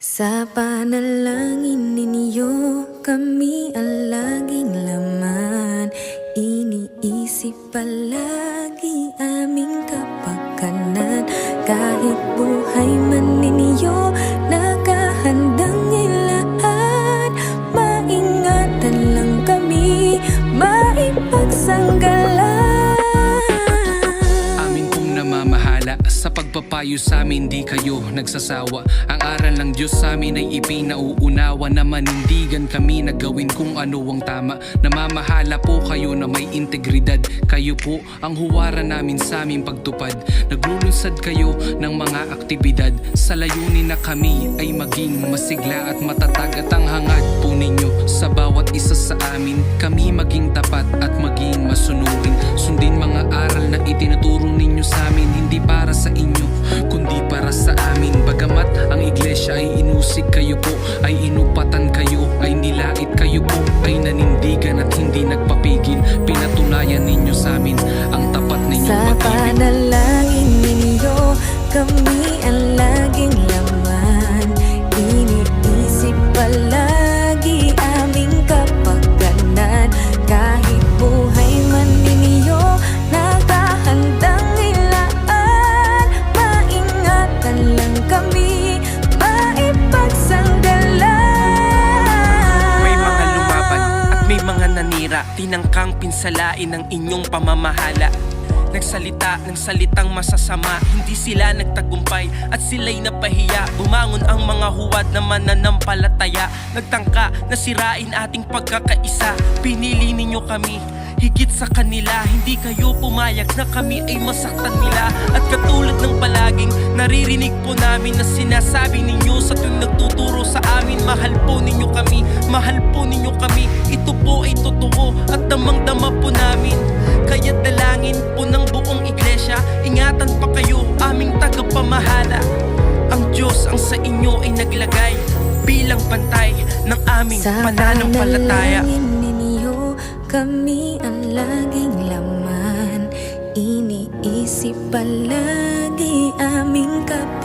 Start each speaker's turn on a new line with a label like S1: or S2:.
S1: Sa panalangin ninyo, kami ang laging laman. Iniisip palagi aming kapakanan. Kahit buhay man ninyo, nakahandang ilaan. Maingatan lang kami, maipagsanggalan.
S2: Amin pong namamahala sa pagpapayo sa amin, di kayo nagsasawa. Ang aral ng Diyos sa amin ay ipinauunawa na manindigan kami na gawin kung ano ang tama. Namamahala po kayo na may integridad. Kayo po ang huwaran namin sa aming pagtupad. Naglulunsad kayo ng mga aktibidad sa layunin na kami ay maging masigla at matatag. At ang hangad po ninyo sa bawat isa sa amin, kami maging tapat at maging masunurin. Sundin mga aral na itinuturo ninyo sa amin, hindi para sa inyo kundi para sa amin. Bagamat ang iglesia ay inusig, kayo po ay inupatan, kayo ay nilait, kayo po ay nanindigan at hindi nagpapigil. Pinatunayan ninyo sa amin ang tapat ninyong
S1: Sa
S2: pag-ibig.
S1: panalangin ninyo, kami ang laging laman. Iniisip palagi aming kapakanan. Kahit buhay man ninyo, nakahandang ilaan. Maingatan lang kami, maipagsanggalan.
S3: May mga lumaban at may mga nanira, tinangkang pinsalain ang inyong pamamahala. Nagsalita ng salitang masasama, hindi sila nagtagumpay at sila'y napahiya. Bumangon ang mga huwad na mananampalataya. Nagtangka na sirain ating pagkakaisa. Pinili ninyo kami higit sa kanila, hindi kayo pumayag na kami ay masaktan nila. At katulad ng palaging naririnig po namin na sinasabi ninyo sa tuwing nagtuturo sa amin, mahal po ninyo kami, mahal po ninyo kami. Ito po ay totoo at damang-dama po namin. Kaya dalangin po ng buong iglesia, ingatan pa kayo aming tagapamahala. Ang Diyos ang sa inyo ay naglagay bilang pantay ng aming pananampalataya.
S1: Sa panalangin ninyo, kami ang laging laman. Iniisip palagi aming kapakanan.